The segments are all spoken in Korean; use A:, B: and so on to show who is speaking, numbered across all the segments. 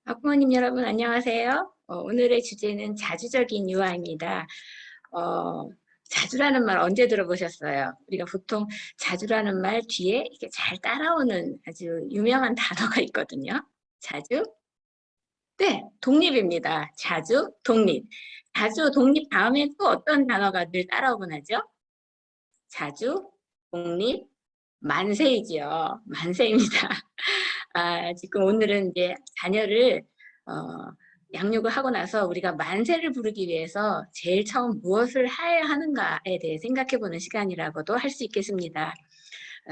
A: 학부모님 여러분 안녕하세요. 오늘의 주제는 자주적인 유아입니다. 어, 자주라는 말 언제 들어보셨어요? 우리가 보통 자주라는 말 뒤에 이렇게 잘 따라오는 아주 유명한 단어가 있거든요. 자주? 네, 독립입니다. 자주, 독립. 자주, 독립 다음에 또 어떤 단어가 늘 따라오곤 하죠? 자주, 독립, 만세이지요. 만세입니다. 지금 오늘은 이제 자녀를 어, 양육을 하고 나서 우리가 만세를 부르기 위해서 제일 처음 무엇을 해야 하는가에 대해 생각해 보는 시간이라고도 할 수 있겠습니다.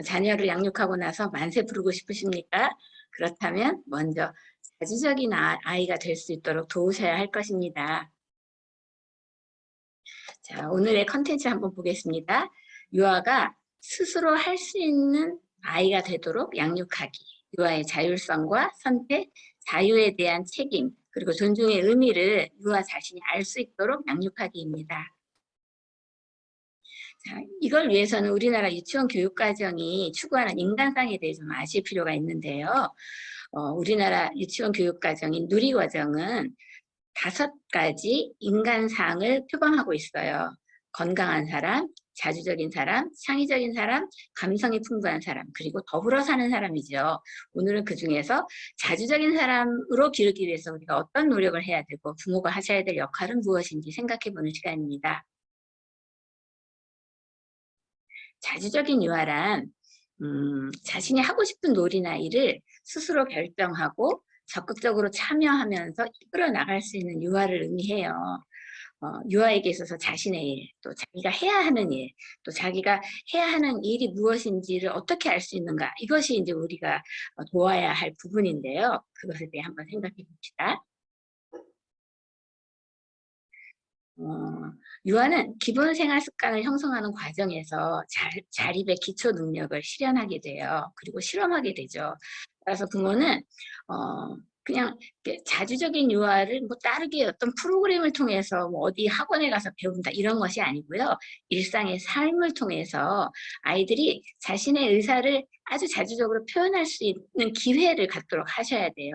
A: 자녀를 양육하고 나서 만세 부르고 싶으십니까? 그렇다면 먼저 자주적인 아이가 될 수 있도록 도우셔야 할 것입니다. 자, 오늘의 컨텐츠 한번 보겠습니다. 유아가 스스로 할 수 있는 아이가 되도록 양육하기. 유아의 자율성과 선택, 자유에 대한 책임, 그리고 존중의 의미를 유아 자신이 알 수 있도록 양육하기입니다. 자, 이걸 위해서는 우리나라 유치원 교육과정이 추구하는 인간상에 대해 좀 아실 필요가 있는데요. 우리나라 유치원 교육과정인 누리과정은 5가지 인간상을 표방하고 있어요. 건강한 사람, 자주적인 사람, 창의적인 사람, 감성이 풍부한 사람, 그리고 더불어 사는 사람이죠. 오늘은 그중에서 자주적인 사람으로 기르기 위해서 우리가 어떤 노력을 해야 되고 부모가 하셔야 될 역할은 무엇인지 생각해보는 시간입니다. 자주적인 유아란 자신이 하고 싶은 놀이나 일을 스스로 결정하고 적극적으로 참여하면서 이끌어 나갈 수 있는 유아를 의미해요. 유아에게 있어서 자신의 일, 또 자기가 해야 하는 일, 또 자기가 해야 하는 일이 무엇인지를 어떻게 알 수 있는가, 이것이 이제 우리가 도와야 할 부분인데요. 그것에 대해 한번 생각해 봅시다. 유아는 기본 생활 습관을 형성하는 과정에서 자립의 기초 능력을 실현하게 돼요. 그리고 실험하게 되죠. 따라서 부모는 그냥 자주적인 유아를 뭐 따르게 어떤 프로그램을 통해서 뭐 어디 학원에 가서 배운다 이런 것이 아니고요. 일상의 삶을 통해서 아이들이 자신의 의사를 아주 자주적으로 표현할 수 있는 기회를 갖도록 하셔야 돼요.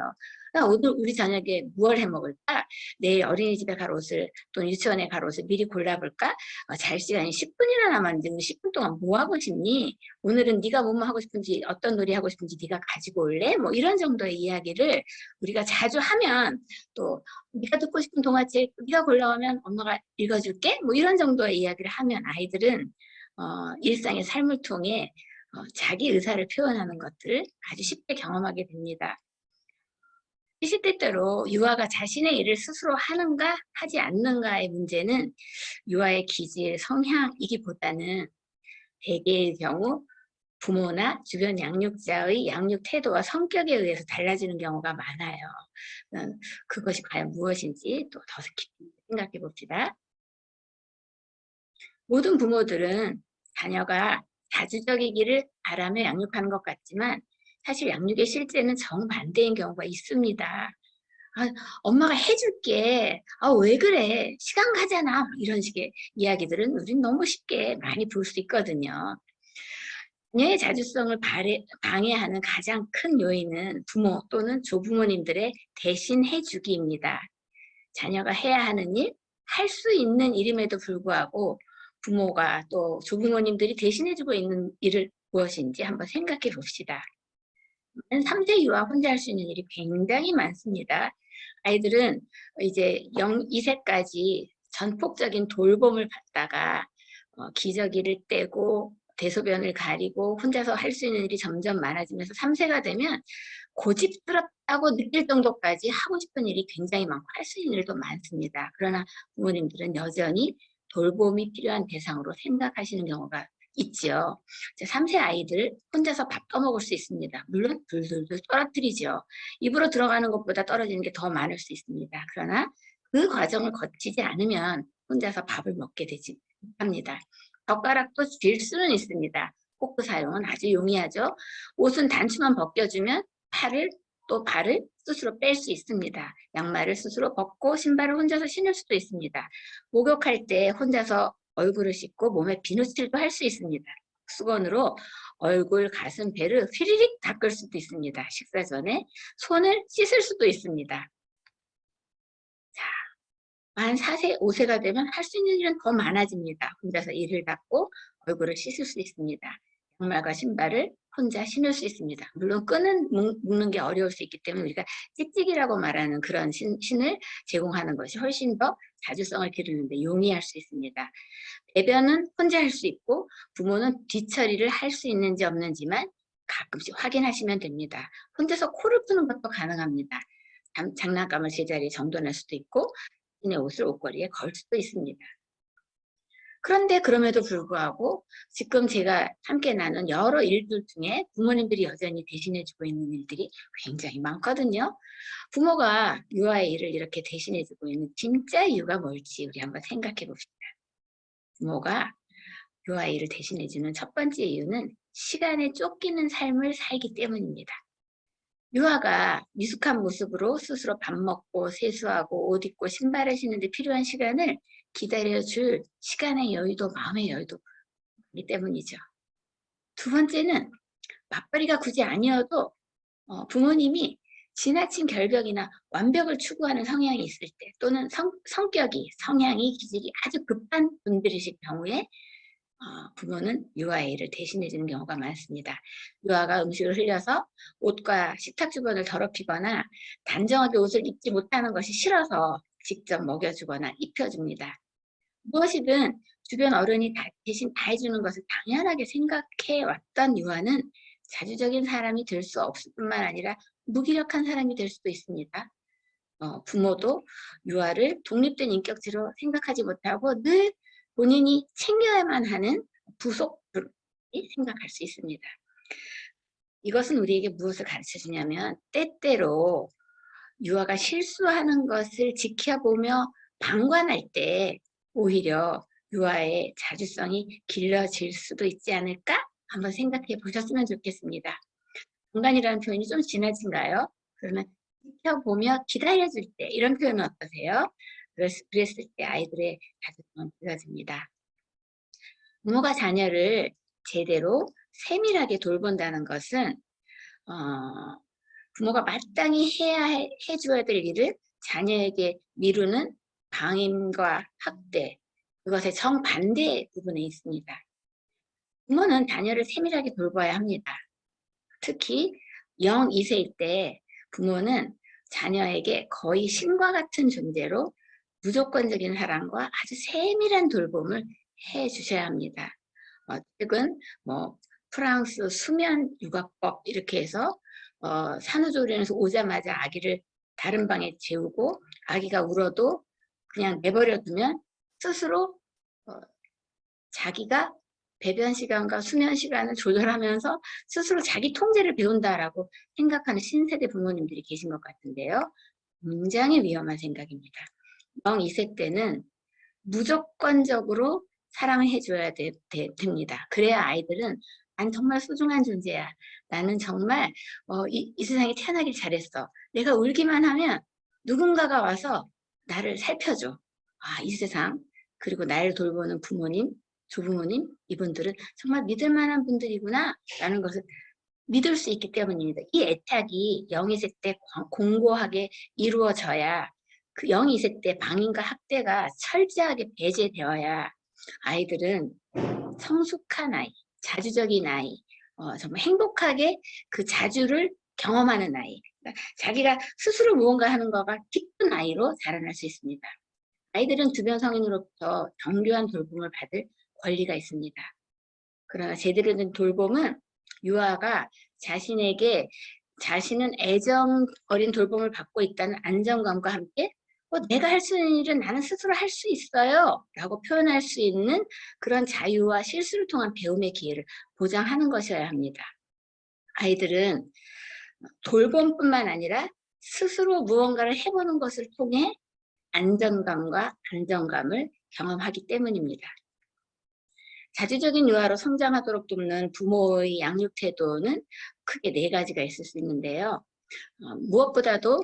A: 오늘 우리 저녁에 무얼 해 먹을까? 내일 어린이집에 갈 옷을 또는 유치원에 갈 옷을 미리 골라볼까? 잘 시간이 10분이나 남았는데 10분 동안 뭐 하고 싶니? 오늘은 네가 뭐뭐 하고 싶은지 어떤 놀이 하고 싶은지 네가 가지고 올래? 뭐 이런 정도의 이야기를 우리가 자주 하면 또 네가 듣고 싶은 동화책 네가 골라오면 엄마가 읽어줄게? 뭐 이런 정도의 이야기를 하면 아이들은 일상의 삶을 통해 자기 의사를 표현하는 것들을 아주 쉽게 경험하게 됩니다. 시시때때로 유아가 자신의 일을 스스로 하는가 하지 않는가의 문제는 유아의 기질, 성향이기보다는 대개의 경우 부모나 주변 양육자의 양육 태도와 성격에 의해서 달라지는 경우가 많아요. 그것이 과연 무엇인지 또 더 깊이 생각해 봅시다. 모든 부모들은 자녀가 자주적이기를 바라며 양육하는 것 같지만 사실 양육의 실제는 정반대인 경우가 있습니다. 엄마가 해줄게. 왜 그래? 시간 가잖아. 이런 식의 이야기들은 우린 너무 쉽게 많이 볼 수 있거든요. 자녀의 자주성을 방해하는 가장 큰 요인은 부모 또는 조부모님들의 대신 해주기입니다. 자녀가 해야 하는 일, 할 수 있는 일임에도 불구하고 부모가 또 조부모님들이 대신해주고 있는 일을 무엇인지 한번 생각해 봅시다. 3세 유아 혼자 할 수 있는 일이 굉장히 많습니다. 아이들은 이제 0, 2세까지 전폭적인 돌봄을 받다가 기저귀를 떼고 대소변을 가리고 혼자서 할 수 있는 일이 점점 많아지면서 3세가 되면 고집스럽다고 느낄 정도까지 하고 싶은 일이 굉장히 많고 할 수 있는 일도 많습니다. 그러나 부모님들은 여전히 돌봄이 필요한 대상으로 생각하시는 경우가 있죠. 3세 아이들 혼자서 밥 떠먹을 수 있습니다. 물론 둘둘둘 떨어뜨리죠. 입으로 들어가는 것보다 떨어지는 게 더 많을 수 있습니다. 그러나 그 과정을 거치지 않으면 혼자서 밥을 먹게 되지 못합니다. 젓가락도 쥘 수는 있습니다. 포크 사용은 아주 용이하죠. 옷은 단추만 벗겨주면 발을 스스로 뺄 수 있습니다. 양말을 스스로 벗고 신발을 혼자서 신을 수도 있습니다. 목욕할 때 혼자서 얼굴을 씻고 몸에 비누칠도 할 수 있습니다. 수건으로 얼굴, 가슴, 배를 휘리릭 닦을 수도 있습니다. 식사 전에 손을 씻을 수도 있습니다. 자, 만 4세, 5세가 되면 할 수 있는 일은 더 많아집니다. 혼자서 이를 닦고 얼굴을 씻을 수 있습니다. 양말과 신발을 혼자 신을 수 있습니다. 물론 끈은 묶는 게 어려울 수 있기 때문에 우리가 찍찍이라고 말하는 그런 신을 제공하는 것이 훨씬 더 자주성을 기르는데 용이할 수 있습니다. 배변은 혼자 할 수 있고 부모는 뒤처리를 할 수 있는지 없는지만 가끔씩 확인하시면 됩니다. 혼자서 코를 푸는 것도 가능합니다. 장난감을 제자리에 정돈할 수도 있고 자신의 옷을 옷걸이에 걸 수도 있습니다. 그런데 그럼에도 불구하고 지금 제가 함께 나눈 여러 일들 중에 부모님들이 여전히 대신해주고 있는 일들이 굉장히 많거든요. 부모가 유아의 일을 이렇게 대신해주고 있는 진짜 이유가 뭘지 우리 한번 생각해 봅시다. 부모가 유아의 일을 대신해주는 첫 번째 이유는 시간에 쫓기는 삶을 살기 때문입니다. 유아가 미숙한 모습으로 스스로 밥 먹고 세수하고 옷 입고 신발을 신는데 필요한 시간을 기다려줄 시간의 여유도 마음의 여유도 있기 때문이죠. 두 번째는 맞벌이가 굳이 아니어도 부모님이 지나친 결벽이나 완벽을 추구하는 성향이 있을 때 또는 성향이 기질이 아주 급한 분들이실 경우에 부모는 유아의 일을 대신해주는 경우가 많습니다. 유아가 음식을 흘려서 옷과 식탁 주변을 더럽히거나 단정하게 옷을 입지 못하는 것이 싫어서 직접 먹여주거나 입혀줍니다. 무엇이든 주변 어른이 대신 다 해주는 것을 당연하게 생각해 왔던 유아는 자주적인 사람이 될 수 없을 뿐만 아니라 무기력한 사람이 될 수도 있습니다. 부모도 유아를 독립된 인격체로 생각하지 못하고 늘 본인이 챙겨야만 하는 부속으로 생각할 수 있습니다. 이것은 우리에게 무엇을 가르쳐 주냐면 때때로 유아가 실수하는 것을 지켜보며 방관할 때 오히려 유아의 자주성이 길러질 수도 있지 않을까? 한번 생각해 보셨으면 좋겠습니다. 방관이라는 표현이 좀 지나친가요? 그러면 지켜보며 기다려줄 때 이런 표현은 어떠세요? 그랬을 때 아이들의 자주성은 길러집니다. 부모가 자녀를 제대로 세밀하게 돌본다는 것은 부모가 마땅히 해줘야 될 일을 자녀에게 미루는 방임과 학대, 그것의 정반대 부분에 있습니다. 부모는 자녀를 세밀하게 돌봐야 합니다. 특히 0, 2세일 때 부모는 자녀에게 거의 신과 같은 존재로 무조건적인 사랑과 아주 세밀한 돌봄을 해주셔야 합니다. 최근 프랑스 수면 육아법 이렇게 해서 산후조리원에서 오자마자 아기를 다른 방에 재우고 아기가 울어도 그냥 내버려 두면 스스로 자기가 배변 시간과 수면 시간을 조절하면서 스스로 자기 통제를 배운다라고 생각하는 신세대 부모님들이 계신 것 같은데요. 굉장히 위험한 생각입니다. 0, 2세 때는 무조건적으로 사랑을 해줘야 됩니다. 그래야 아이들은 난 정말 소중한 존재야. 나는 정말 이 세상에 태어나길 잘했어. 내가 울기만 하면 누군가가 와서 나를 살펴줘. 이 세상 그리고 나를 돌보는 부모님, 조부모님 이분들은 정말 믿을 만한 분들이구나 라는 것을 믿을 수 있기 때문입니다. 이 애착이 0, 2세 때 공고하게 이루어져야 그 0, 2세 때 방임과 학대가 철저하게 배제되어야 아이들은 성숙한 아이, 자주적인 아이, 정말 행복하게 그 자주를 경험하는 아이, 그러니까 자기가 스스로 무언가 하는 거가 기쁜 아이로 자라날 수 있습니다. 아이들은 주변 성인으로부터 정교한 돌봄을 받을 권리가 있습니다. 그러나 제대로 된 돌봄은 유아가 자신에게 자신은 애정 어린 돌봄을 받고 있다는 안정감과 함께 내가 할 수 있는 일은 나는 스스로 할 수 있어요 라고 표현할 수 있는 그런 자유와 실수를 통한 배움의 기회를 보장하는 것이어야 합니다. 아이들은 돌봄뿐만 아니라 스스로 무언가를 해보는 것을 통해 안정감과 안정감을 경험하기 때문입니다. 자주적인 유아로 성장하도록 돕는 부모의 양육 태도는 크게 4가지가 있을 수 있는데요. 무엇보다도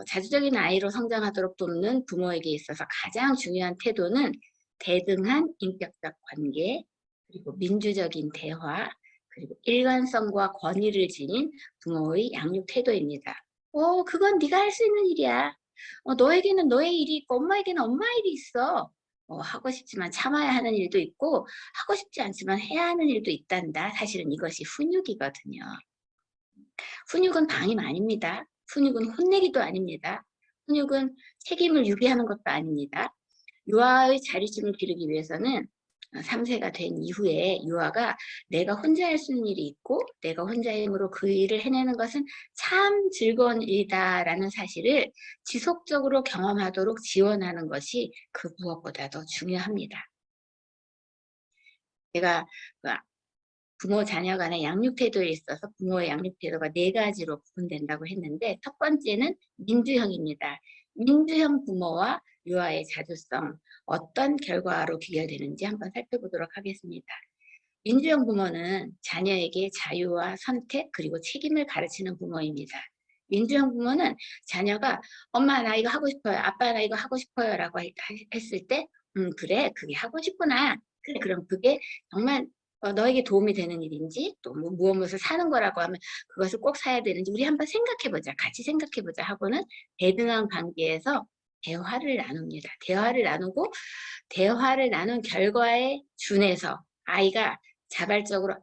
A: 자주적인 아이로 성장하도록 돕는 부모에게 있어서 가장 중요한 태도는 대등한 인격적 관계, 그리고 민주적인 대화, 그리고 일관성과 권위를 지닌 부모의 양육 태도입니다. 그건 네가 할 수 있는 일이야. 너에게는 너의 일이 있고 엄마에게는 엄마의 일이 있어. 하고 싶지만 참아야 하는 일도 있고 하고 싶지 않지만 해야 하는 일도 있단다. 사실은 이것이 훈육이거든요. 훈육은 방임 아닙니다. 훈육은 혼내기도 아닙니다. 훈육은 책임을 유기하는 것도 아닙니다. 유아의 자립심을 기르기 위해서는 3세가 된 이후에 유아가 내가 혼자 할 수 있는 일이 있고 내가 혼자의 힘으로 그 일을 해내는 것은 참 즐거운 일이다라는 사실을 지속적으로 경험하도록 지원하는 것이 그 무엇보다도 중요합니다. 제가 부모 자녀 간의 양육 태도에 있어서 부모의 양육 태도가 4가지로 구분된다고 했는데 첫 번째는 민주형입니다. 민주형 부모와 유아의 자주성, 어떤 결과로 귀결되는지 한번 살펴보도록 하겠습니다. 민주형 부모는 자녀에게 자유와 선택 그리고 책임을 가르치는 부모입니다. 민주형 부모는 자녀가 엄마 나 이거 하고 싶어요, 아빠 나 이거 하고 싶어요 라고 했을 때 그래 그게 하고 싶구나, 그래 그럼 그게 정말 너에게 도움이 되는 일인지 또 무엇을 사는 거라고 하면 그것을 꼭 사야 되는지 우리 한번 생각해보자, 같이 생각해보자 하고는 대등한 관계에서 대화를 나눕니다. 대화를 나누고 대화를 나눈 결과에 준해서 아이가 자발적으로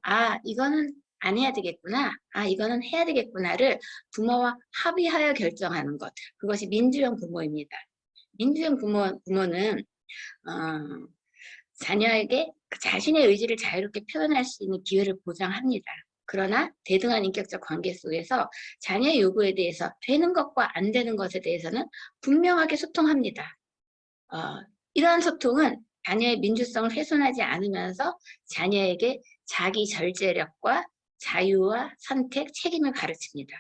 A: 이거는 안 해야 되겠구나, 이거는 해야 되겠구나를 부모와 합의하여 결정하는 것, 그것이 민주형 부모입니다. 민주형 부모는 자녀에게 자신의 의지를 자유롭게 표현할 수 있는 기회를 보장합니다. 그러나 대등한 인격적 관계 속에서 자녀의 요구에 대해서 되는 것과 안 되는 것에 대해서는 분명하게 소통합니다. 이러한 소통은 자녀의 민주성을 훼손하지 않으면서 자녀에게 자기 절제력과 자유와 선택, 책임을 가르칩니다.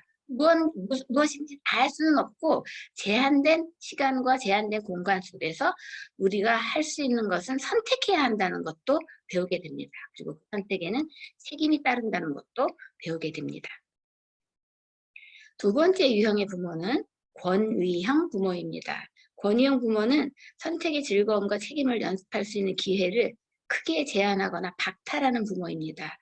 A: 무엇인지 다 할 수는 없고 제한된 시간과 제한된 공간 속에서 우리가 할 수 있는 것은 선택해야 한다는 것도 배우게 됩니다. 그리고 그 선택에는 책임이 따른다는 것도 배우게 됩니다. 두 번째 유형의 부모는 권위형 부모입니다. 권위형 부모는 선택의 즐거움과 책임을 연습할 수 있는 기회를 크게 제한하거나 박탈하는 부모입니다.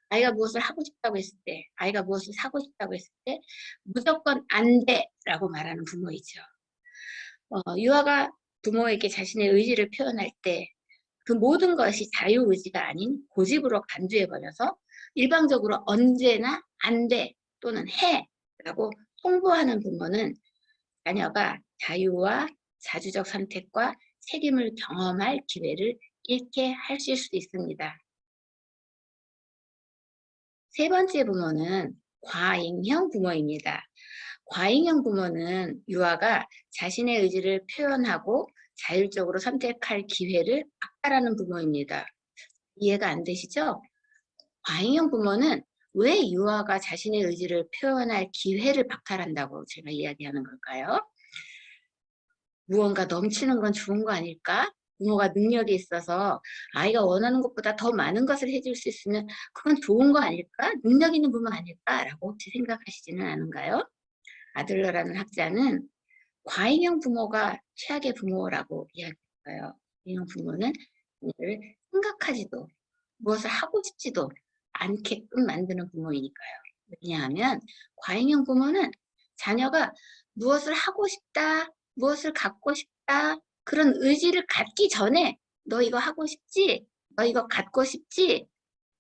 A: 아이가 무엇을 하고 싶다고 했을 때, 아이가 무엇을 사고 싶다고 했을 때 무조건 안 돼! 라고 말하는 부모이죠. 유아가 부모에게 자신의 의지를 표현할 때 그 모든 것이 자유의지가 아닌 고집으로 간주해버려서 일방적으로 언제나 안 돼! 또는 해! 라고 통보하는 부모는 자녀가 자유와 자주적 선택과 책임을 경험할 기회를 잃게 하실 수 있습니다. 세 번째 부모는 과잉형 부모입니다. 과잉형 부모는 유아가 자신의 의지를 표현하고 자율적으로 선택할 기회를 박탈하는 부모입니다. 이해가 안 되시죠? 과잉형 부모는 왜 유아가 자신의 의지를 표현할 기회를 박탈한다고 제가 이야기하는 걸까요? 무언가 넘치는 건 좋은 거 아닐까? 부모가 능력이 있어서 아이가 원하는 것보다 더 많은 것을 해줄 수 있으면 그건 좋은 거 아닐까? 능력 있는 부모 아닐까라고 혹시 생각하시지는 않은가요? 아들러라는 학자는 과잉형 부모가 최악의 부모라고 이야기했어요. 과잉형 부모는 생각하지도 무엇을 하고 싶지도 않게끔 만드는 부모이니까요. 왜냐하면 과잉형 부모는 자녀가 무엇을 하고 싶다, 무엇을 갖고 싶다 그런 의지를 갖기 전에 너 이거 하고 싶지? 너 이거 갖고 싶지?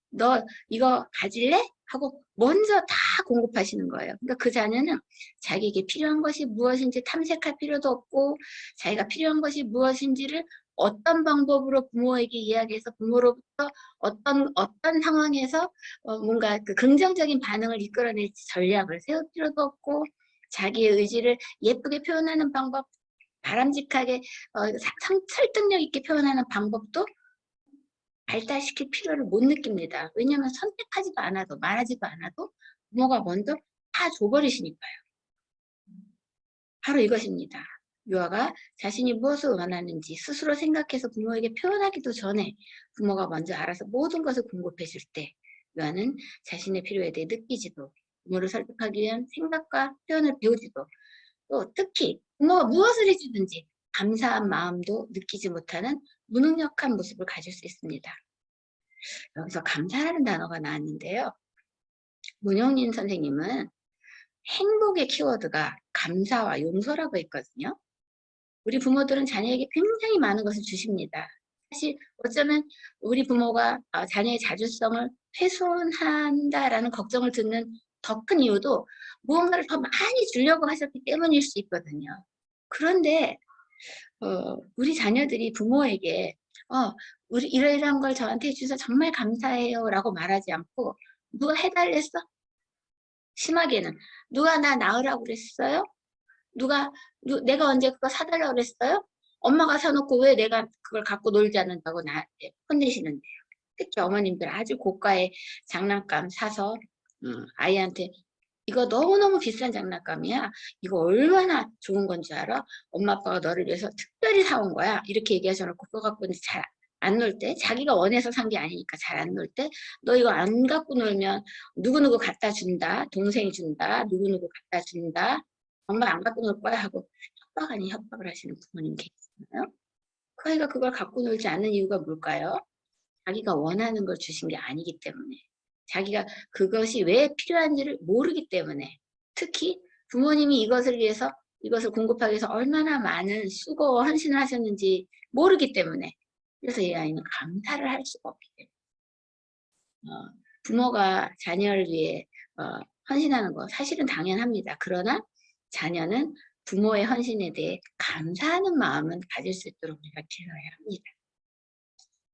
A: 너 이거 가질래? 하고 먼저 다 공급하시는 거예요. 그러니까 그 자녀는 자기에게 필요한 것이 무엇인지 탐색할 필요도 없고 자기가 필요한 것이 무엇인지를 어떤 방법으로 부모에게 이야기해서 부모로부터 어떤 상황에서 뭔가 그 긍정적인 반응을 이끌어낼지 전략을 세울 필요도 없고 자기의 의지를 예쁘게 표현하는 방법, 바람직하게 설득력 있게 표현하는 방법도 발달시킬 필요를 못 느낍니다. 왜냐하면 선택하지도 않아도 말하지도 않아도 부모가 먼저 다 줘버리시니까요. 바로 이것입니다. 유아가 자신이 무엇을 원하는지 스스로 생각해서 부모에게 표현하기도 전에 부모가 먼저 알아서 모든 것을 공급해 줄 때 유아는 자신의 필요에 대해 느끼지도 부모를 설득하기 위한 생각과 표현을 배우지도 또 특히 부모가 무엇을 해주든지 감사한 마음도 느끼지 못하는 무능력한 모습을 가질 수 있습니다. 여기서 감사라는 단어가 나왔는데요. 문용린 선생님은 행복의 키워드가 감사와 용서라고 했거든요. 우리 부모들은 자녀에게 굉장히 많은 것을 주십니다. 사실 어쩌면 우리 부모가 자녀의 자주성을 훼손한다라는 걱정을 듣는 더 큰 이유도 무언가를 더 많이 주려고 하셨기 때문일 수 있거든요. 그런데 우리 자녀들이 부모에게 우리 이러이러한 걸 저한테 해주셔서 정말 감사해요 라고 말하지 않고 누가 해달랬어? 심하게는 누가 나 낳으라고 그랬어요? 내가 언제 그거 사달라고 그랬어요? 엄마가 사놓고 왜 내가 그걸 갖고 놀지 않는다고 나한테 혼내시는데요. 특히 어머님들 아주 고가의 장난감 사서 아이한테 이거 너무너무 비싼 장난감이야. 이거 얼마나 좋은 건지 알아? 엄마 아빠가 너를 위해서 특별히 사온 거야. 이렇게 얘기하셔놓고 그거 갖고 잘 안 놀 때, 자기가 원해서 산 게 아니니까 잘 안 놀 때, 너 이거 안 갖고 놀면 누구누구 갖다 준다. 동생이 준다. 누구누구 갖다 준다. 엄마 안 갖고 놀 거야 하고 협박 아닌 협박을 하시는 부모님 계시잖아요. 그 아이가 그걸 갖고 놀지 않는 이유가 뭘까요? 자기가 원하는 걸 주신 게 아니기 때문에, 자기가 그것이 왜 필요한지를 모르기 때문에, 특히 부모님이 이것을 위해서 이것을 공급하기 위해서 얼마나 많은 수고와 헌신을 하셨는지 모르기 때문에, 그래서 이 아이는 감사를 할 수가 없기 때문에 부모가 자녀를 위해 헌신하는 거 사실은 당연합니다. 그러나 자녀는 부모의 헌신에 대해 감사하는 마음은 가질 수 있도록 우리가 길러야 합니다.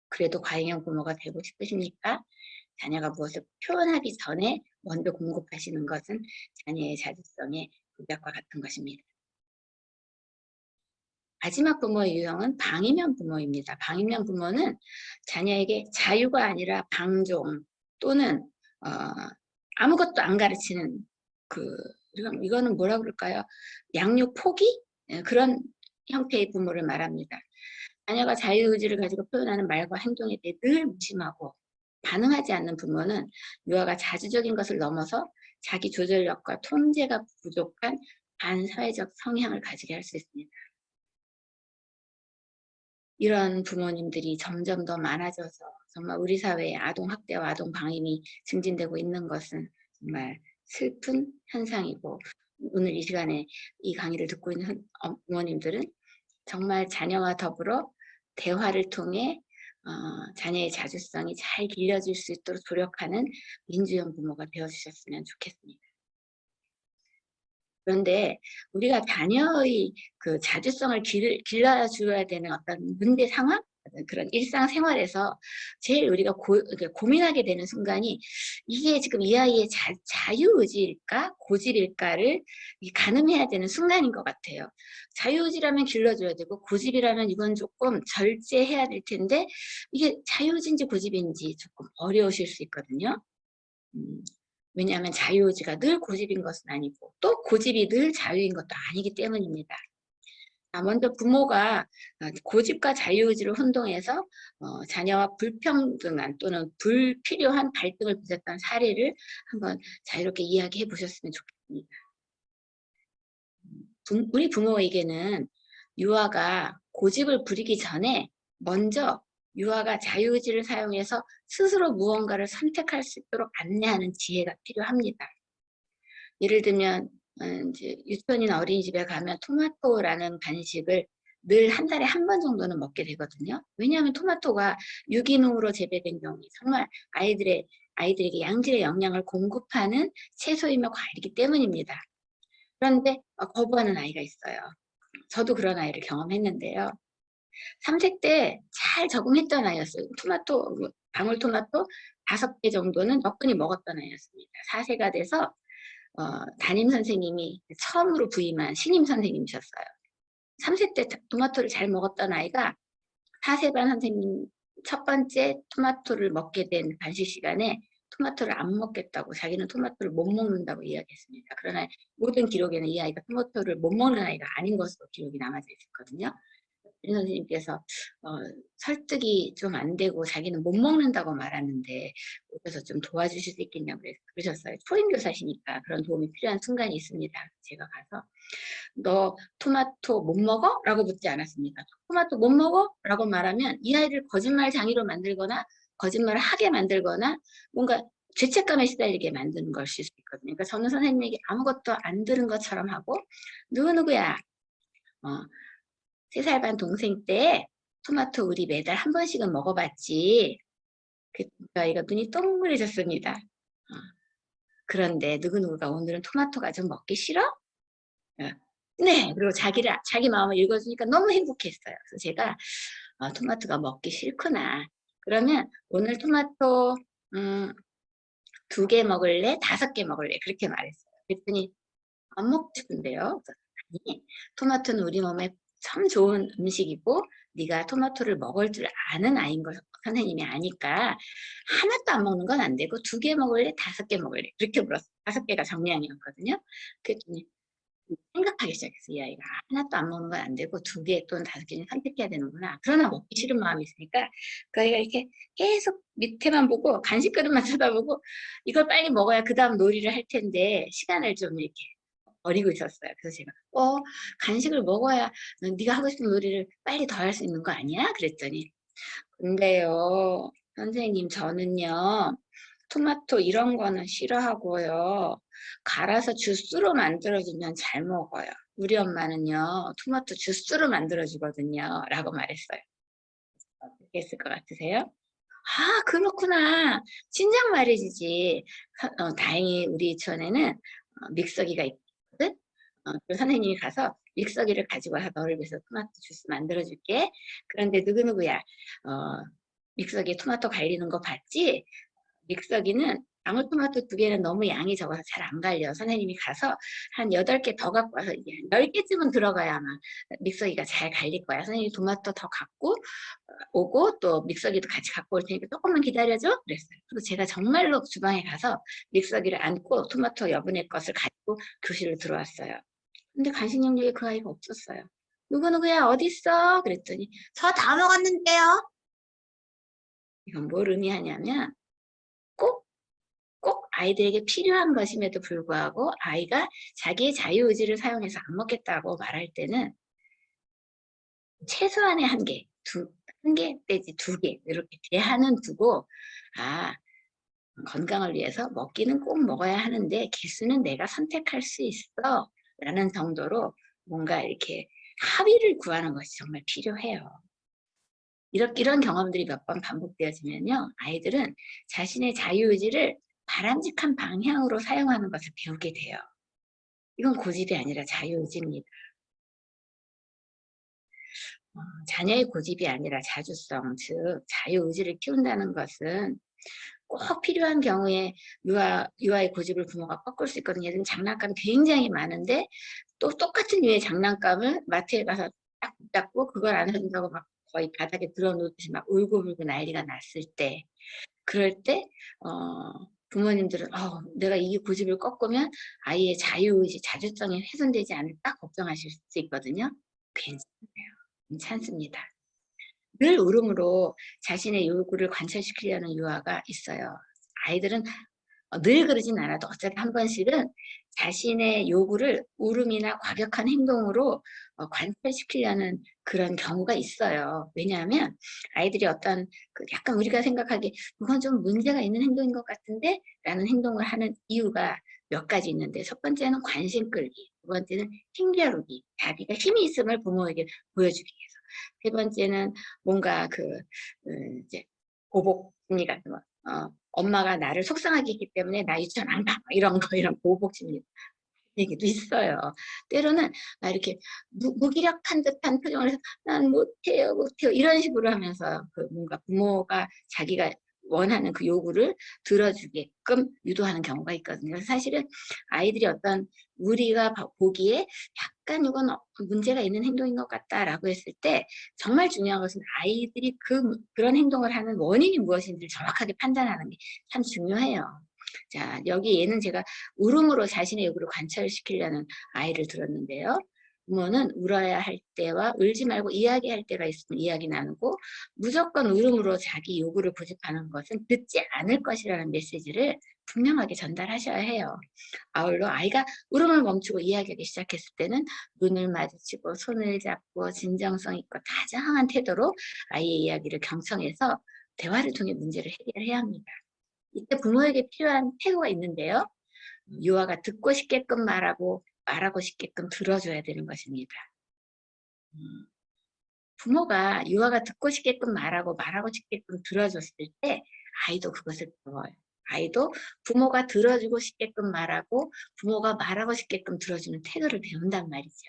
A: 그래도 과잉형 부모가 되고 싶으십니까? 자녀가 무엇을 표현하기 전에 먼저 공급하시는 것은 자녀의 자주성의 부작과 같은 것입니다. 마지막 부모의 유형은 방임형 부모입니다. 방임형 부모는 자녀에게 자유가 아니라 방종 또는 아무것도 안 가르치는 이거는 뭐라 그럴까요? 양육 포기? 그런 형태의 부모를 말합니다. 자녀가 자유의지를 가지고 표현하는 말과 행동에 대해 늘 무심하고 반응하지 않는 부모는 유아가 자주적인 것을 넘어서 자기 조절력과 통제가 부족한 반사회적 성향을 가지게 할 수 있습니다. 이런 부모님들이 점점 더 많아져서 정말 우리 사회에 아동학대와 아동방임이 증진되고 있는 것은 정말 슬픈 현상이고, 오늘 이 시간에 이 강의를 듣고 있는 부모님들은 정말 자녀와 더불어 대화를 통해 자녀의 자주성이 잘 길러질 수 있도록 노력하는 민주형 부모가 되어주셨으면 좋겠습니다. 그런데 우리가 자녀의 그 자주성을 길러줘야 되는 어떤 문제 상황? 그런 일상생활에서 제일 우리가 고민하게 되는 순간이 이게 지금 이 아이의 자유의지일까? 고집일까를 가늠해야 되는 순간인 것 같아요. 자유의지라면 길러줘야 되고 고집이라면 이건 조금 절제해야 될 텐데 이게 자유의지인지 고집인지 조금 어려우실 수 있거든요. 왜냐하면 자유의지가 늘 고집인 것은 아니고 또 고집이 늘 자유인 것도 아니기 때문입니다. 먼저 부모가 고집과 자유의지를 혼동해서 자녀와 불평등한 또는 불필요한 갈등을 빚었던 사례를 한번 자유롭게 이야기해 보셨으면 좋겠습니다. 우리 부모에게는 유아가 고집을 부리기 전에 먼저 유아가 자유의지를 사용해서 스스로 무언가를 선택할 수 있도록 안내하는 지혜가 필요합니다. 예를 들면 이제 유치원이나 어린이집에 가면 토마토라는 간식을 늘 한 달에 한 번 정도는 먹게 되거든요. 왜냐하면 토마토가 유기농으로 재배된 경우에 정말 아이들에게 양질의 영양을 공급하는 채소이며 과일이기 때문입니다. 그런데 거부하는 아이가 있어요. 저도 그런 아이를 경험했는데요. 3세 때 잘 적응했던 아이였어요. 방울토마토 5개 정도는 여건히 먹었던 아이였습니다. 4세가 돼서 담임 선생님이 처음으로 부임한 신임 선생님이셨어요. 3세 때 토마토를 잘 먹었던 아이가 4세 반 선생님 첫 번째 토마토를 먹게 된 간식 시간에 토마토를 안 먹겠다고, 자기는 토마토를 못 먹는다고 이야기했습니다. 그러나 모든 기록에는 이 아이가 토마토를 못 먹는 아이가 아닌 것으로 기록이 남아져 있었거든요. 이 선생님께서 설득이 좀 안 되고 자기는 못 먹는다고 말하는데 그래서 좀 도와주실 수 있겠냐고 그러셨어요. 초임교사시니까 그런 도움이 필요한 순간이 있습니다. 제가 가서 너 토마토 못 먹어? 라고 묻지 않았습니다. 토마토 못 먹어? 라고 말하면 이 아이를 거짓말장애로 만들거나 거짓말을 하게 만들거나 뭔가 죄책감에 시달리게 만드는 것일 수 있거든요. 그러니까 저는 선생님에게 아무것도 안 들은 것처럼 하고 누구누구야 3살 반 동생 때 토마토 우리 매달 한 번씩은 먹어봤지. 그 아이가 눈이 동그래졌습니다. 그런데 누구누구가 오늘은 토마토가 좀 먹기 싫어? 네. 그리고 자기 마음을 읽어주니까 너무 행복했어요. 그래서 제가 토마토가 먹기 싫구나. 그러면 오늘 토마토 2개 먹을래? 5개 먹을래? 그렇게 말했어요. 그랬더니 안 먹고 싶은데요. 아니, 토마토는 우리 몸에 참 좋은 음식이고 네가 토마토를 먹을 줄 아는 아이인 걸 선생님이 아니까 하나도 안 먹는 건 안 되고 2개 먹을래? 5개 먹을래? 그렇게 물었어요. 5개가 정량이었거든요. 그랬더니 생각하기 시작했어요. 이 아이가 하나도 안 먹는 건 안 되고 2개 또는 5개는 선택해야 되는구나. 그러나 먹기 싫은 마음이 있으니까 그 아이가 이렇게 계속 밑에만 보고 간식 그릇만 쳐다보고 이걸 빨리 먹어야 그 다음 놀이를 할 텐데 시간을 좀 이렇게 버리고 있었어요. 그래서 제가 간식을 먹어야 네가 하고 싶은 놀이를 빨리 더 할 수 있는 거 아니야? 그랬더니 근데요 선생님 저는요 토마토 이런 거는 싫어하고요. 갈아서 주스로 만들어주면 잘 먹어요. 우리 엄마는요 토마토 주스로 만들어주거든요. 라고 말했어요. 어떻게 했을 것 같으세요? 아 그렇구나. 진작 말해주지. 다행히 우리 유치원에는 믹서기가 있거든. 그 선생님이 가서 믹서기를 가지고 와서 너를 위해서 토마토 주스 만들어줄게. 그런데 누구누구야. 믹서기에 토마토 갈리는 거 봤지? 믹서기는 방울토마토 2개는 너무 양이 적어서 잘 안 갈려. 선생님이 가서 한 8개 더 갖고 와서 10개쯤은 들어가야 아마 믹서기가 잘 갈릴 거야. 선생님이 토마토 더 갖고 오고 또 믹서기도 같이 갖고 올 테니까 조금만 기다려줘? 그랬어요. 그리고 제가 정말로 주방에 가서 믹서기를 안고 토마토 여분의 것을 가지고 교실로 들어왔어요. 근데 간식 영역에 그 아이가 없었어요. 누구누구야 어딨어? 그랬더니 저 다 먹었는데요. 이건 뭘 의미하냐면 꼭 아이들에게 필요한 것임에도 불구하고 아이가 자기의 자유의지를 사용해서 안 먹겠다고 말할 때는 최소한의 1개, 1개 내지 2개 이렇게 제한은 두고 건강을 위해서 먹기는 꼭 먹어야 하는데 개수는 내가 선택할 수 있어 라는 정도로 뭔가 이렇게 합의를 구하는 것이 정말 필요해요. 이런 경험들이 몇 번 반복되어지면요. 아이들은 자신의 자유의지를 바람직한 방향으로 사용하는 것을 배우게 돼요. 이건 고집이 아니라 자유의지입니다. 자녀의 고집이 아니라 자주성, 즉 자유의지를 키운다는 것은 꼭 필요한 경우에 유아의 고집을 부모가 꺾을 수 있거든요. 예를 들면 장난감이 굉장히 많은데 또 똑같은 류의 장난감을 마트에 가서 딱 붙잡고 그걸 안 해준다고 막 거의 바닥에 들어놓듯이 막 울고불고 난리가 났을 때 그럴 때 부모님들은 내가 이 고집을 꺾으면 아이의 자유의지, 자주성이 훼손되지 않을까 걱정하실 수 있거든요. 괜찮습니다. 늘 울음으로 자신의 요구를 관철시키려는 유아가 있어요. 아이들은 늘 그러진 않아도 어차피 한 번씩은 자신의 요구를 울음이나 과격한 행동으로 관철시키려는 그런 경우가 있어요. 왜냐하면 아이들이 어떤 약간 우리가 생각하기에 그건 좀 문제가 있는 행동인 것 같은데 라는 행동을 하는 이유가 몇 가지 있는데 첫 번째는 관심 끌기, 두 번째는 힘겨루기, 자기가 힘이 있음을 부모에게 보여주기 위해서, 세 번째는 뭔가 이제 보복 심리 같은 거. 엄마가 나를 속상하게 했기 때문에 나 유치원 안 가. 이런 거, 이런 보복 심리 얘기도 있어요. 때로는 이렇게 무기력한 듯한 표정을 해서 난 못해요, 못해요. 이런 식으로 하면서 뭔가 부모가 자기가 원하는 그 요구를 들어주게끔 유도하는 경우가 있거든요. 사실은 아이들이 어떤 우리가 보기에 약간 이건 문제가 있는 행동인 것 같다라고 했을 때 정말 중요한 것은 아이들이 그런 행동을 하는 원인이 무엇인지를 정확하게 판단하는 게 참 중요해요. 자, 여기 얘는 제가 울음으로 자신의 요구를 관철시키려는 아이를 들었는데요. 부모는 울어야 할 때와 울지 말고 이야기할 때가 있으면 이야기 나누고 무조건 울음으로 자기 요구를 고집하는 것은 듣지 않을 것이라는 메시지를 분명하게 전달하셔야 해요. 아울러 아이가 울음을 멈추고 이야기하기 시작했을 때는 눈을 마주치고 손을 잡고 진정성 있고 다정한 태도로 아이의 이야기를 경청해서 대화를 통해 문제를 해결해야 합니다. 이때 부모에게 필요한 태도가 있는데요. 유아가 듣고 싶게끔 말하고 싶게끔 들어줘야 되는 것입니다. 부모가 유아가 듣고 싶게끔 말하고 싶게끔 들어줬을 때 아이도 그것을 배워요. 아이도 부모가 들어주고 싶게끔 말하고 부모가 말하고 싶게끔 들어주는 태도를 배운단 말이죠.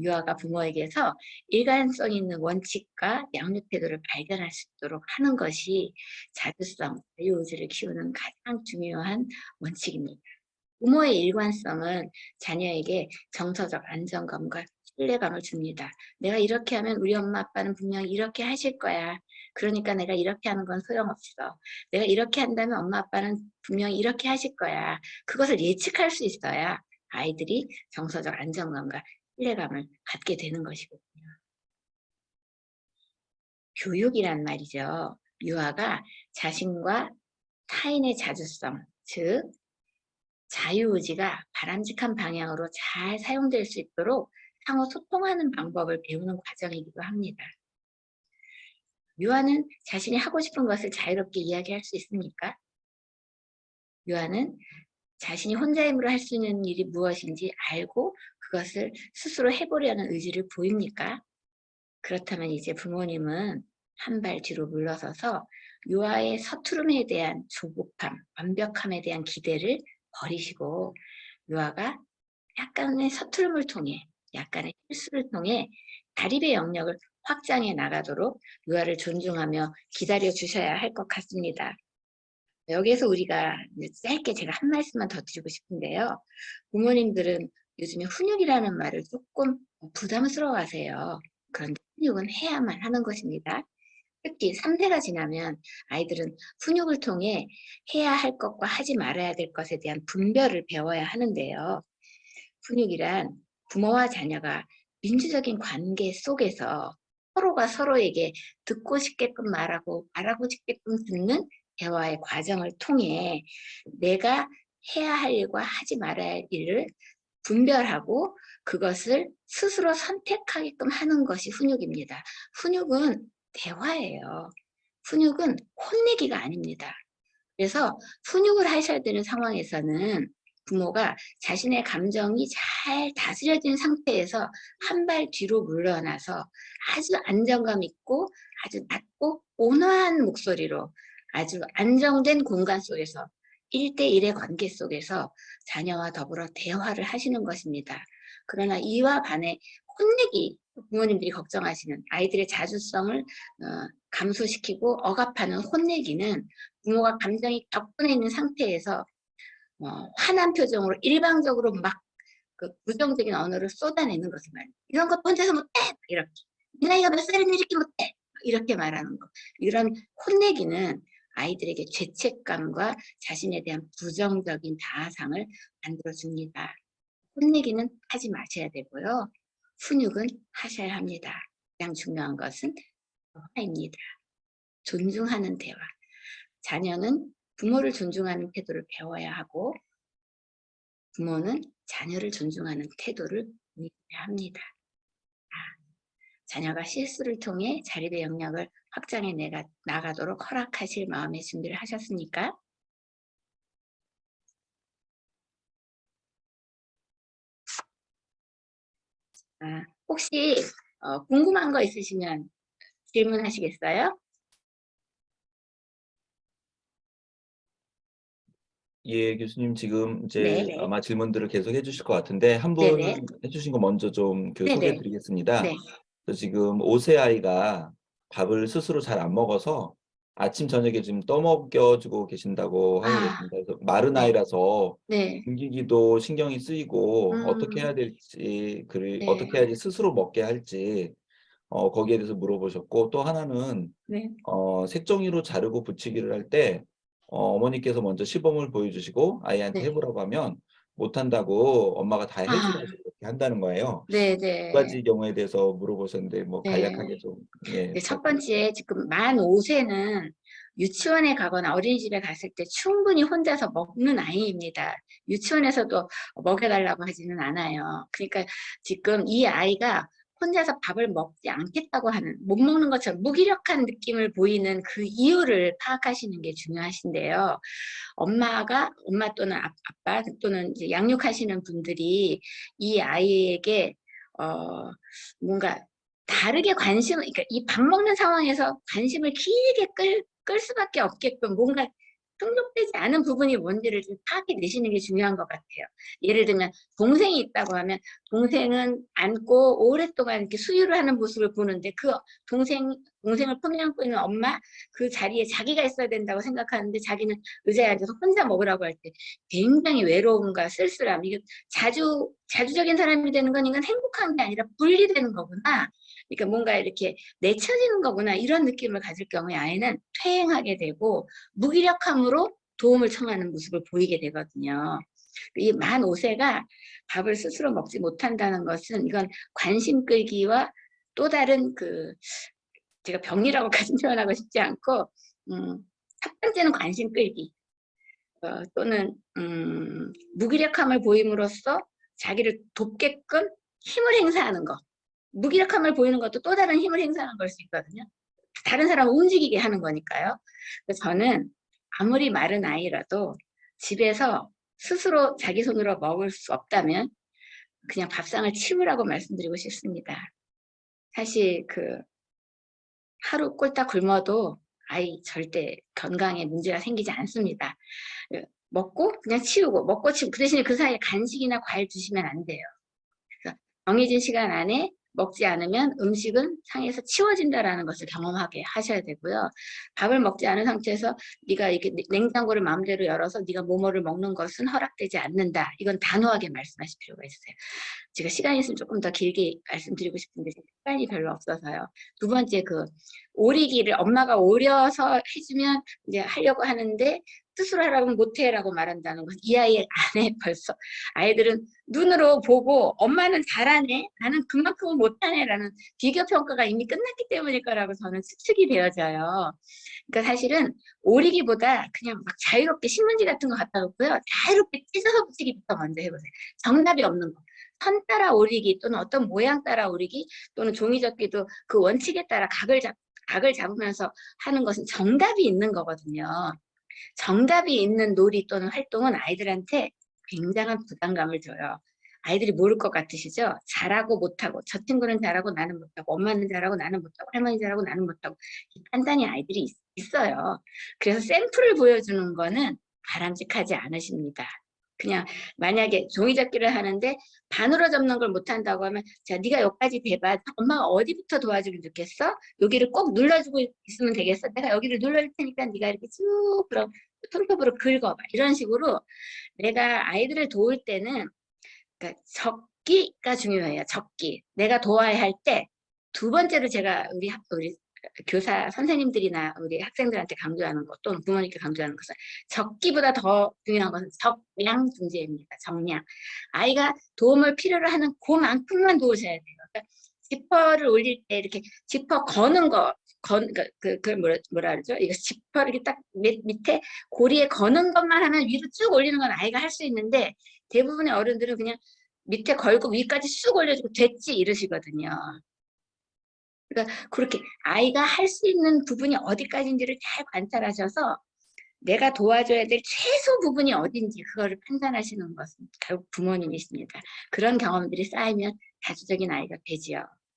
A: 유아가 부모에게서 일관성 있는 원칙과 양육 태도를 발견할 수 있도록 하는 것이 자주성, 자유의지를 키우는 가장 중요한 원칙입니다. 부모의 일관성은 자녀에게 정서적 안정감과 신뢰감을 줍니다. 내가 이렇게 하면 우리 엄마 아빠는 분명히 이렇게 하실 거야. 그러니까 내가 이렇게 하는 건 소용없어. 내가 이렇게 한다면 엄마 아빠는 분명히 이렇게 하실 거야. 그것을 예측할 수 있어야 아이들이 정서적 안정감과 신뢰감을 갖게 되는 것이거든요. 교육이란 말이죠. 유아가 자신과 타인의 자주성, 즉 자유의지가 바람직한 방향으로 잘 사용될 수 있도록 상호 소통하는 방법을 배우는 과정이기도 합니다. 유아는 자신이 하고 싶은 것을 자유롭게 이야기할 수 있습니까? 유아는 자신이 혼자 힘으로 할 수 있는 일이 무엇인지 알고 그것을 스스로 해보려는 의지를 보입니까? 그렇다면 이제 부모님은 한 발 뒤로 물러서서 유아의 서투름에 대한 조급함, 완벽함에 대한 기대를 버리시고 유아가 약간의 서투름을 통해 약간의 실수를 통해 자립의 영역을 확장해 나가도록 유아를 존중하며 기다려 주셔야 할 것 같습니다. 여기에서 우리가 짧게 제가 한 말씀만 더 드리고 싶은데요. 부모님들은 요즘에 훈육이라는 말을 조금 부담스러워 하세요. 그런데 훈육은 해야만 하는 것입니다. 특히 3세가 지나면 아이들은 훈육을 통해 해야 할 것과 하지 말아야 될 것에 대한 분별을 배워야 하는데요. 훈육이란 부모와 자녀가 민주적인 관계 속에서 서로가 서로에게 듣고 싶게끔 말하고 싶게끔 듣는 대화의 과정을 통해 내가 해야 할 일과 하지 말아야 할 일을 분별하고 그것을 스스로 선택하게끔 하는 것이 훈육입니다. 훈육은 대화예요. 훈육은 혼내기가 아닙니다. 그래서 훈육을 하셔야 되는 상황에서는 부모가 자신의 감정이 잘 다스려진 상태에서 한 발 뒤로 물러나서 아주 안정감 있고 아주 낮고 온화한 목소리로 아주 안정된 공간 속에서 1대1의 관계 속에서 자녀와 더불어 대화를 하시는 것입니다. 그러나 이와 반해 혼내기, 부모님들이 걱정하시는 아이들의 자주성을 감소시키고 억압하는 혼내기는 부모가 감정이 격분해 있는 상태에서 화난 표정으로 일방적으로 막 그 부정적인 언어를 쏟아내는 것을 말이에요. 이런 것도 혼자서 못해! 이렇게. 네 나이가 몇 살인데 이렇게 못해! 이렇게 말하는 거. 이런 혼내기는 아이들에게 죄책감과 자신에 대한 부정적인 자아상을 만들어줍니다. 혼내기는 하지 마셔야 되고요. 훈육은 하셔야 합니다. 가장 중요한 것은 대화입니다. 존중하는 대화. 자녀는 부모를 존중하는 태도를 배워야 하고 부모는 자녀를 존중하는 태도를 보여야 합니다. 자녀가 실수를 통해 자립의 영역을 확장해 나가도록 허락하실 마음의 준비를 하셨습니까? 혹시 궁금한 거 있으시면 질문하시겠어요?
B: 예, 교수님 지금 이제
A: 네네.
B: 아마 질문들을 계속 해주실 것 같은데 한
A: 네네.
B: 분 해주신 거 먼저 좀 소개해
A: 네네.
B: 드리겠습니다.
A: 네.
B: 지금 5세 아이가 밥을 스스로 잘 안 먹어서 아침 저녁에 지금 떠먹여주고 계신다고 하고
A: 아,
B: 계십니다. 그래서 마른
A: 네.
B: 아이라서
A: 네.
B: 움직이기도 신경이 쓰이고 어떻게 해야
A: 음,
B: 될지
A: 네.
B: 어떻게 해야지 스스로 먹게 할지 거기에 대해서 물어보셨고 또 하나는
A: 네.
B: 색종이로 자르고 붙이기를 할 때 어머니께서 먼저 시범을 보여주시고 아이한테
A: 네.
B: 해보라고 하면 못한다고 엄마가 다
A: 아,
B: 해줘야지 이렇게 한다는 거예요. 두
A: 네네.
B: 가지 경우에 대해서 물어보셨는데 뭐 간략하게
A: 네.
B: 좀 예,
A: 네, 첫
B: 부탁드릴게요.
A: 번째, 지금 만 5세는 유치원에 가거나 어린이집에 갔을 때 충분히 혼자서 먹는 아이입니다. 유치원에서도 먹여달라고 하지는 않아요. 그러니까 지금 이 아이가 혼자서 밥을 먹지 않겠다고 하는, 못 먹는 것처럼 무기력한 느낌을 보이는 그 이유를 파악하시는 게 중요하신데요. 엄마 또는 아빠 또는 이제 양육하시는 분들이 이 아이에게 뭔가 다르게 그러니까 이 밥 먹는 상황에서 관심을 길게 끌 수밖에 없게끔 뭔가 충족되지 않은 부분이 뭔지를 좀 파악해 내시는 게 중요한 것 같아요. 예를 들면 동생이 있다고 하면 동생은 안고 오랫동안 이렇게 수유를 하는 모습을 보는데 그 동생을 품에 안고 있는 엄마 그 자리에 자기가 있어야 된다고 생각하는데 자기는 의자에 앉아서 혼자 먹으라고 할 때 굉장히 외로움과 쓸쓸함, 이게 자주적인 사람이 되는 건 인간 행복한 게 아니라 분리되는 거구나. 그러니까 뭔가 이렇게 내쳐지는 거구나 이런 느낌을 가질 경우에 아이는 퇴행하게 되고 무기력함으로 도움을 청하는 모습을 보이게 되거든요. 이 만 5세가 밥을 스스로 먹지 못한다는 것은 이건 관심 끌기와 또 다른 제가 병리라고까지 표현하고 싶지 않고 첫 번째는 관심 끌기 또는 무기력함을 보임으로써 자기를 돕게끔 힘을 행사하는 것. 무기력함을 보이는 것도 또 다른 힘을 행사하는 걸 수 있거든요. 다른 사람을 움직이게 하는 거니까요. 그래서 저는 아무리 마른 아이라도 집에서 스스로 자기 손으로 먹을 수 없다면 그냥 밥상을 치우라고 말씀드리고 싶습니다. 사실 하루 꼴딱 굶어도 아이 절대 건강에 문제가 생기지 않습니다. 먹고 그냥 치우고 먹고 치우고 그 대신에 그 사이에 간식이나 과일 주시면 안 돼요. 그래서 정해진 시간 안에 먹지 않으면 음식은 상에서 치워진다라는 것을 경험하게 하셔야 되고요. 밥을 먹지 않은 상태에서 네가 이렇게 냉장고를 마음대로 열어서 네가 뭐뭐를 먹는 것은 허락되지 않는다. 이건 단호하게 말씀하실 필요가 있어요. 제가 시간이 있으면 조금 더 길게 말씀드리고 싶은데 시간이 별로 없어서요. 두 번째 오리기를 엄마가 오려서 해주면 이제 하려고 하는데 스스로 하라고 못해라고 말한다는 건 이 아이의 안에 벌써 아이들은 눈으로 보고 엄마는 잘하네 나는 그만큼은 못하네라는 비교평가가 이미 끝났기 때문일 거라고 저는 추측이 되어져요. 그러니까 사실은 오리기보다 그냥 막 자유롭게 신문지 같은 거 갖다 놓고요. 자유롭게 찢어서 붙이기부터 먼저 해보세요. 정답이 없는 거. 선 따라 오리기 또는 어떤 모양 따라 오리기 또는 종이접기도 그 원칙에 따라 각을 잡으면서 하는 것은 정답이 있는 거거든요. 정답이 있는 놀이 또는 활동은 아이들한테 굉장한 부담감을 줘요. 아이들이 모를 것 같으시죠? 잘하고 못하고 저 친구는 잘하고 나는 못하고 엄마는 잘하고 나는 못하고 할머니 잘하고 나는 못하고 이 판단이 아이들이 있어요. 그래서 샘플을 보여주는 거는 바람직하지 않으십니다. 그냥 만약에 종이접기를 하는데 반으로 접는 걸 못한다고 하면 자 네가 여기까지 대봐. 엄마가 어디부터 도와주면 좋겠어? 여기를 꼭 눌러주고 있으면 되겠어? 내가 여기를 눌러줄 테니까 네가 이렇게 쭉 그럼 손톱으로 긁어봐. 이런 식으로 내가 아이들을 도울 때는 그러니까 적기가 중요해요. 적기. 내가 도와야 할 때 두 번째로 제가 우리 교사 선생님들이나 우리 학생들한테 강조하는 것 또는 부모님께 강조하는 것은 적기보다 더 중요한 것은 적량 중재입니다. 적량. 아이가 도움을 필요로 하는 그만큼만 도우셔야 돼요. 그러니까 지퍼를 올릴 때 이렇게 지퍼 거는 거 그걸 뭐라 그러죠? 이거 지퍼를 이렇게 딱 밑에 고리에 거는 것만 하면 위로 쭉 올리는 건 아이가 할 수 있는데 대부분의 어른들은 그냥 밑에 걸고 위까지 쑥 올려주고 됐지 이러시거든요. 그러니까 그렇게 아이가 할 수 있는 부분이 어디까지인지를 잘 관찰하셔서 내가 도와줘야 될 최소 부분이 어딘지 그거를 판단하시는 것은 결국 부모님이십니다. 그런 경험들이 쌓이면 다주적인 아이가 되지요.